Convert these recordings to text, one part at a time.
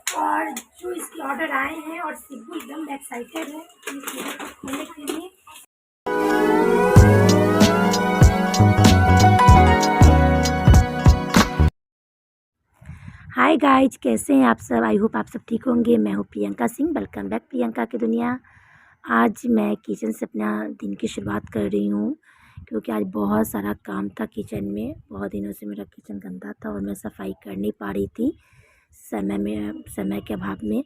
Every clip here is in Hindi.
और जो इसके ऑर्डर आए हैं और सिब्बू एकदम एक्साइटेड है इस चीज़ों को खोलने के लिए। हाय गाइज, कैसे हैं आप सब? आई होप आप सब ठीक होंगे। मैं हूँ प्रियंका सिंह, वेलकम बैक प्रियंका की दुनिया। आज मैं किचन से अपना दिन की शुरुआत कर रही हूँ क्योंकि आज बहुत सारा काम था किचन में। बहुत दिनों से मेरा किचन गंदा था और मैं सफाई कर नहीं पा रही थी समय के अभाव में।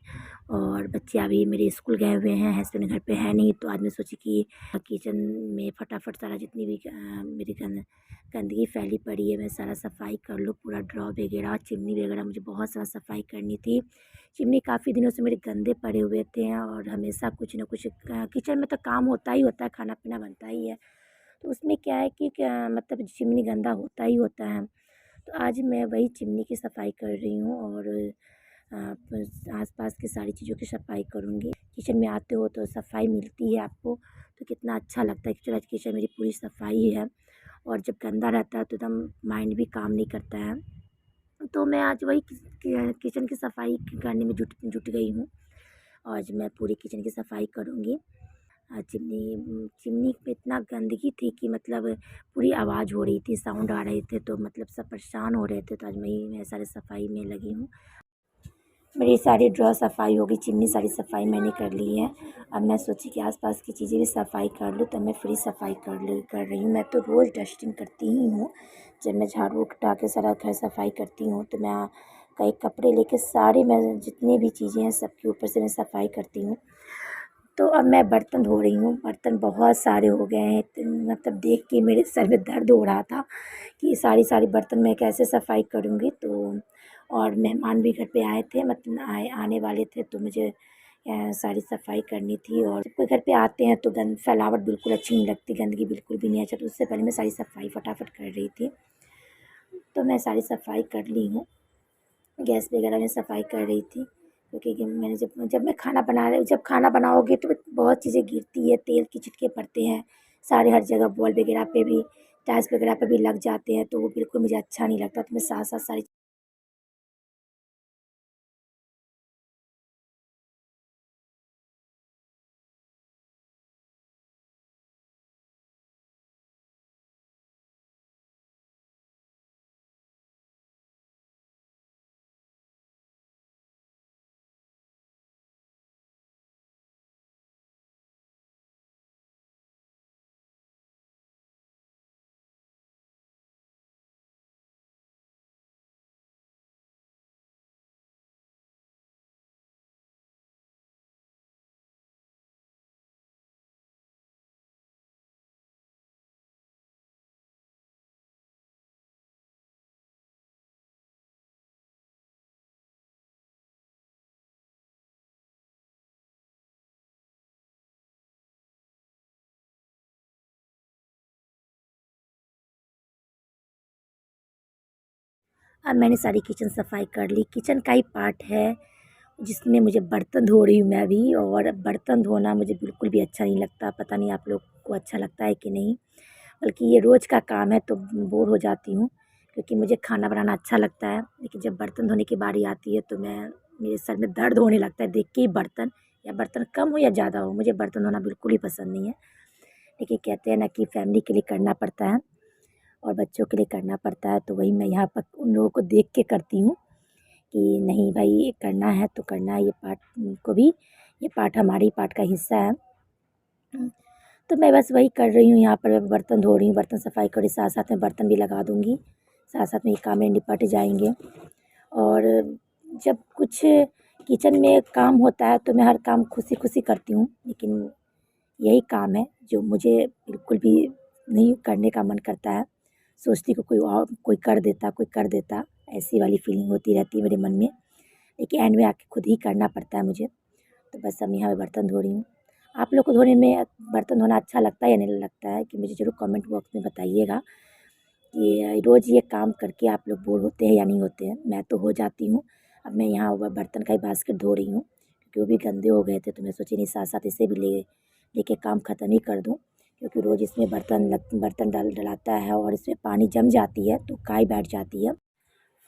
और बच्चे अभी मेरे स्कूल गए हुए हैं, हस्बैंड घर पे है नहीं, तो आज मैं सोची कि किचन में फटाफट सारा जितनी भी मेरी गंदगी फैली पड़ी है मैं सारा सफाई कर लूँ। पूरा ड्रॉ वगैरह, चिमनी वगैरह मुझे बहुत सारा सफाई करनी थी। चिमनी काफ़ी दिनों से मेरे गंदे पड़े हुए थे और हमेशा कुछ ना कुछ किचन में तो काम होता ही होता है, खाना पीना बनता ही है, तो उसमें क्या है कि मतलब चिमनी गंदा होता ही होता है। तो आज मैं वही चिमनी की सफाई कर रही हूँ और आसपास की सारी चीज़ों की सफाई करूँगी। किचन में आते हो तो सफाई मिलती है आपको, तो कितना अच्छा लगता है कि चलो आज किचन मेरी पूरी सफाई है। और जब गंदा रहता है तो एकदम माइंड भी काम नहीं करता है। तो मैं आज वही किचन की सफाई करने में जुट जुट गई हूँ। आज मैं पूरी किचन की सफाई करूँगी। चिमनी पे इतना गंदगी थी कि मतलब पूरी आवाज़ हो रही थी, साउंड आ रहे थे, तो मतलब सब परेशान हो रहे थे। तो आज मैं सारी सफाई में लगी हूँ। मेरी सारी ड्रॉ सफाई हो गई, चिमनी सारी सफाई मैंने कर ली है। अब मैं सोची कि आसपास की चीज़ें भी सफाई कर लूँ, तो मैं फ्री सफाई कर रही हूँ। मैं तो रोज़ डस्टिंग करती ही हूँ। जब मैं झाड़ू हटा के सारा घर सफाई करती हूँ तो मैं कई कपड़े लेके सारे मैं जितनी भी चीज़ें हैं सबके ऊपर से मैं सफाई करती हूँ। तो अब मैं बर्तन धो रही हूँ। बर्तन बहुत सारे हो गए हैं, मतलब देख के मेरे सर में दर्द हो रहा था कि सारी बर्तन मैं कैसे सफाई करूँगी। तो और मेहमान भी घर पे आए थे, मतलब आने वाले थे, तो मुझे सारी सफाई करनी थी। और जब कोई घर पे आते हैं तो फैलावट बिल्कुल अच्छी नहीं लगती, गंदगी बिल्कुल भी नहीं अच्छा। तो उससे पहले मैं सारी सफाई फटाफट कर रही थी। तो मैं सारी सफाई कर ली हूँ। गैस वगैरह में सफाई कर रही थी क्योंकि मैंने जब मैं खाना बना रही जब खाना बनाओगे तो बहुत चीज़ें गिरती है, तेल के छिटके पड़ते हैं सारे हर जगह, बॉल वगैरह पे भी, टाइल्स वगैरह पे भी लग जाते हैं, तो वो बिल्कुल मुझे अच्छा नहीं लगता। तो मैं साथ साथ सारी अब मैंने सारी किचन सफाई कर ली। किचन का ही पार्ट है जिसमें मुझे बर्तन धो रही हूँ मैं भी, और बर्तन धोना मुझे बिल्कुल भी अच्छा नहीं लगता। पता नहीं आप लोग को अच्छा लगता है कि नहीं, बल्कि ये रोज़ का काम है तो बोर हो जाती हूँ क्योंकि मुझे खाना बनाना अच्छा लगता है। लेकिन जब बर्तन धोने की बारी आती है तो मेरे सर में दर्द होने लगता है देख के ही। बर्तन या बर्तन कम हो या ज़्यादा हो, मुझे बर्तन धोना बिल्कुल ही पसंद नहीं है। लेकिन कहते हैं ना कि फैमिली के लिए करना पड़ता है और बच्चों के लिए करना पड़ता है, तो वही मैं यहाँ पर उन लोगों को देख के करती हूँ कि नहीं भाई, ये करना है तो करना है। ये पार्ट को भी, ये पार्ट हमारे ही पार्ट का हिस्सा है। तो मैं बस वही कर रही हूँ, यहाँ पर बर्तन धो रही हूँ, बर्तन सफाई कर रही, साथ साथ में बर्तन भी लगा दूँगी, साथ साथ में ये काम मेरे निपट जाएंगे। और जब कुछ किचन में काम होता है तो मैं हर काम खुशी खुशी करती हूँ, लेकिन यही काम है जो मुझे बिल्कुल भी नहीं करने का मन करता है। सोचती हूँ कोई और कोई कर देता, ऐसी वाली फीलिंग होती रहती है मेरे मन में, लेकिन एंड में आके खुद ही करना पड़ता है मुझे। तो बस अब यहाँ पे बर्तन धो रही हूँ। आप लोग को धोने में, बर्तन धोना अच्छा लगता है या नहीं लगता है कि मुझे ज़रूर कमेंट बॉक्स में बताइएगा कि रोज़ ये काम करके आप लोग बोर होते हैं या नहीं होते हैं। मैं तो हो जाती हूँ। अब मैं यहाँ बर्तन का ही बास्केट धो रही हूँ क्योंकि वो भी गंदे हो गए थे, तो मैं सोची नहीं साथ साथ इसे भी लेके काम ख़त्म ही कर दूँ, क्योंकि रोज़ इसमें बर्तन डलाता है और इसमें पानी जम जाती है तो काई बैठ जाती है।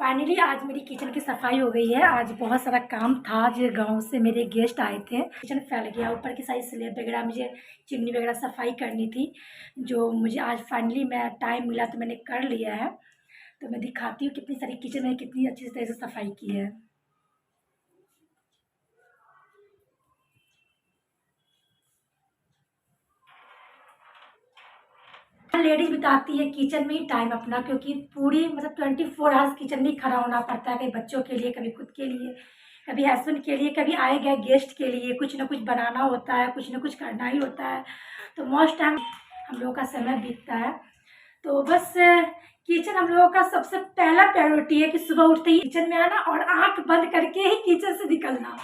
फाइनली आज मेरी किचन की सफाई हो गई है। आज बहुत सारा काम था, आज गांव से मेरे गेस्ट आए थे। किचन फैल गया, ऊपर की सारी स्लैब वगैरह, मुझे चिमनी वगैरह सफाई करनी थी, जो मुझे आज फाइनली मैं टाइम मिला तो मैंने कर लिया है। तो मैं दिखाती हूँ कितनी सारी किचन में कितनी अच्छी तरह से सफाई की है। लेडीज बिताती है किचन में ही टाइम अपना, क्योंकि पूरी मतलब 24 आवर्स किचन में ही खड़ा होना पड़ता है, कभी बच्चों के लिए, कभी खुद के लिए, कभी हस्बैंड के लिए, कभी आए गए गेस्ट के लिए कुछ ना कुछ बनाना होता है, कुछ ना कुछ करना ही होता है। तो मोस्ट टाइम हम लोगों का समय बीतता है। तो बस किचन हम लोगों का सबसे पहला प्रायोरिटी है कि सुबह उठते ही किचन में आना और आंख बंद करके ही किचन से निकलना।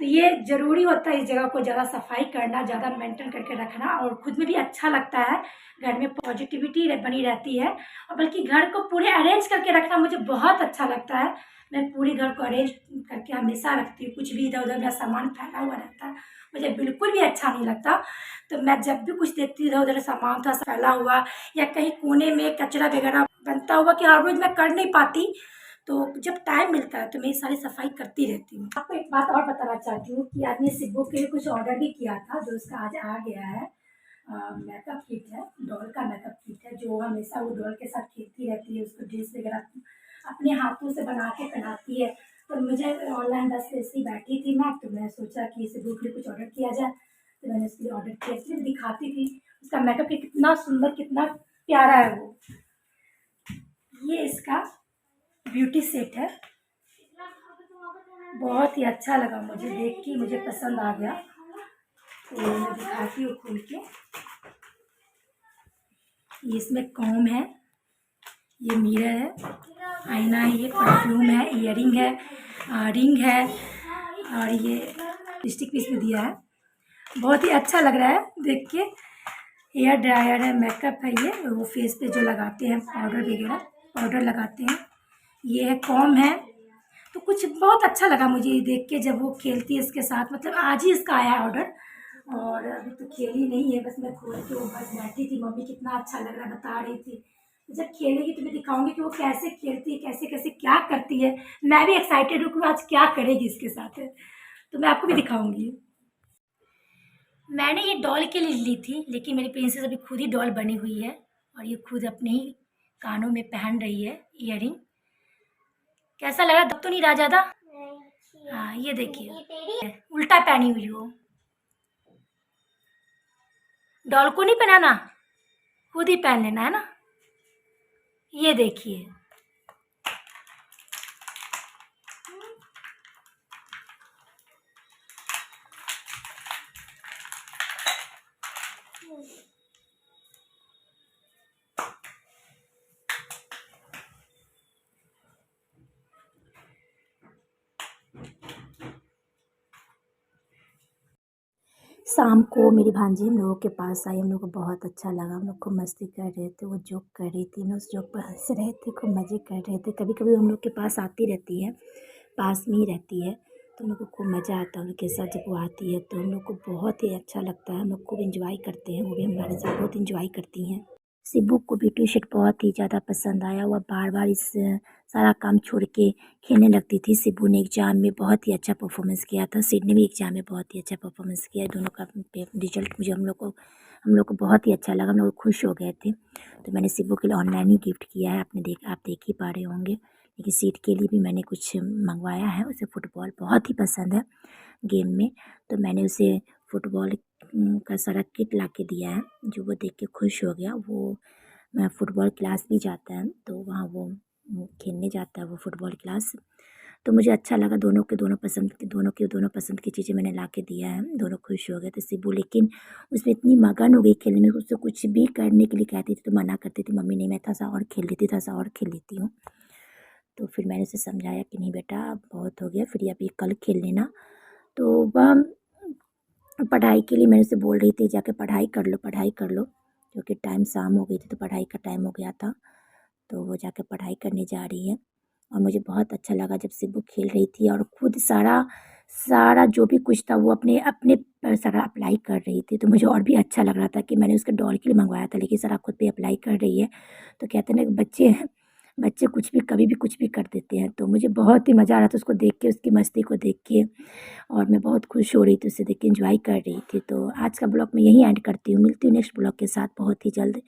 तो ये ज़रूरी होता है इस जगह को ज़्यादा सफाई करना, ज़्यादा मेंटेन करके रखना, और खुद में भी अच्छा लगता है। घर में पॉजिटिविटी बनी रहती है, और बल्कि घर को पूरे अरेंज करके रखना मुझे बहुत अच्छा लगता है। मैं पूरे घर को अरेंज करके हमेशा रखती हूँ, कुछ भी इधर उधर मेरा सामान फैला हुआ रहता है, मुझे बिल्कुल भी अच्छा नहीं लगता। तो मैं जब भी कुछ देखती हूँ इधर उधर सामान था फैला हुआ, या कहीं कोने में कचरा वगैरह बनता हुआ कि हर रोज़ मैं कर नहीं पाती, तो जब टाइम मिलता है तो मैं सारी सफाई करती रहती हूँ। आपको एक बात और बताना चाहती हूँ कि आपने सिब्बू के लिए कुछ ऑर्डर भी किया था, जो उसका आज आ गया है। मेकअप किट है, डॉल का मेकअप किट है, जो हमेशा वो डॉल के साथ खेलती रहती है, उसको ड्रेस वगैरह अपने हाथों से बना के पहनाती है। तो मुझे ऑनलाइन बस ऐसी बैठी थी मैं, तो मैं सोचा कि सिब्बू के लिए कुछ ऑर्डर किया जाए, तो मैंने उसके लिए ऑर्डर किया। इसलिए दिखाती थी उसका मेकअप किट कितना सुंदर, कितना प्यारा है वो। ये इसका ब्यूटी सेट है, बहुत ही अच्छा लगा मुझे देख के, मुझे पसंद आ गया। तो मैं दिखाती हूँ खोल के। ये इसमें कॉम है, ये मिरर है, आईना है, ये परफ्यूम है, इयरिंग है, रिंग है, और ये लिपस्टिक भी इसमें दिया है। बहुत ही अच्छा लग रहा है देख के। हेयर ड्रायर है, मेकअप है, ये वो फेस पे जो लगाते हैं पाउडर वगैरह, पाउडर लगाते हैं। ये है कॉम है। तो कुछ बहुत अच्छा लगा मुझे ये देख के, जब वो खेलती है इसके साथ, मतलब आज ही इसका आया है ऑर्डर, और अभी तो खेली नहीं है, बस मैं खोल के वो बस बैठी थी। मम्मी कितना अच्छा लग रहा है बता रही थी, जब खेलेगी तो मैं दिखाऊंगी कि वो कैसे खेलती है, कैसे कैसे क्या करती है। मैं भी एक्साइटेड हूँ कि वो आज क्या करेगी इसके साथ, तो मैं आपको भी दिखाऊंगी। मैंने ये डॉल के लिए ली थी, लेकिन मेरी प्रिंसेस अभी खुद ही डॉल बनी हुई है, और ये खुद अपने ही कानों में पहन रही है इयरिंग। कैसा लगा, दब तो नहीं रहा ज़्यादा? हाँ, ये देखिए उल्टा पहनी हुई हो। डॉल को नहीं पहनाना, खुद ही पहन लेना है ना। ये देखिए, शाम को मेरी भांजी हम लोगों के पास आई, हम लोग को बहुत अच्छा लगा, हम लोग खूब मस्ती कर रहे थे, वो जोक कर रही थी, मैं उस जोक पर हंस रहे थे, खूब मज़े कर रहे थे। कभी कभी हम लोग के पास आती रहती है, पास में ही रहती है, तो हम लोग को खूब मज़ा आता है उनके साथ। जब वो आती है तो हम लोग को बहुत ही अच्छा लगता है, हम लोग खूब इंजॉय करते हैं, वो भी हमारे साथ बहुत इंजॉय करती हैं। सिब्बू को भी टी शर्ट बहुत ही ज़्यादा पसंद आया, वह बार बार इस सारा काम छोड़ के खेलने लगती थी। सिब्बू ने एग्ज़ाम में बहुत ही अच्छा परफॉर्मेंस किया था, सिड ने भी एग्ज़ाम में बहुत ही अच्छा परफॉर्मेंस किया। दोनों का रिजल्ट मुझे हम लोग को बहुत ही अच्छा लगा, हम लोग खुश हो गए थे। तो मैंने सिब्बू के लिए ऑनलाइन ही गिफ्ट किया है, आप देख ही पा रहे होंगे। लेकिन सीट के लिए भी मैंने कुछ मंगवाया है, उसे फ़ुटबॉल बहुत ही पसंद है गेम में, तो मैंने उसे फ़ुटबॉल का सारा किट ला के दिया है, जो वो देख के खुश हो गया। वो फ़ुटबॉल क्लास भी जाता है, तो वहाँ वो खेलने जाता है वो फ़ुटबॉल क्लास। तो मुझे अच्छा लगा, दोनों पसंद की चीज़ें मैंने ला के दिया है, दोनों खुश हो गए थे। सिब्बू लेकिन उसमें इतनी मगन हो गई खेलने में, उससे कुछ भी करने के लिए कहती थी तो मना करती थी, मम्मी नहीं मैं थोड़ा सा और खेल लेती, थोड़ा सा और खेल लेती हूँ। तो फिर मैंने उसे समझाया कि नहीं बेटा अब बहुत हो गया, फिर अभी कल खेल लेना। तो वह पढ़ाई के लिए मैंने उसे बोल रही थी जाके पढ़ाई कर लो, पढ़ाई कर लो, क्योंकि टाइम शाम हो गई थी तो पढ़ाई का टाइम हो गया था। तो वो जाके पढ़ाई करने जा रही है, और मुझे बहुत अच्छा लगा जब सिब्बू खेल रही थी और खुद सारा सारा जो भी कुछ था वो अपने अपने पर सारा अप्लाई कर रही थी। तो मुझे और भी अच्छा लग रहा था कि मैंने उसके डॉल के लिए मंगवाया था, लेकिन सारा खुद पे अप्लाई कर रही है। तो कहते हैं ना कि बच्चे बच्चे कुछ भी कभी भी कुछ भी कर देते हैं, तो मुझे बहुत ही मज़ा आ रहा था उसको देख के, उसकी मस्ती को देख के, और मैं बहुत खुश हो रही थी उसे देख के, एन्जॉय कर रही थी। तो आज का ब्लॉग मैं यहीं एंड करती हूँ, मिलती हूँ नेक्स्ट ब्लॉग के साथ बहुत ही जल्द।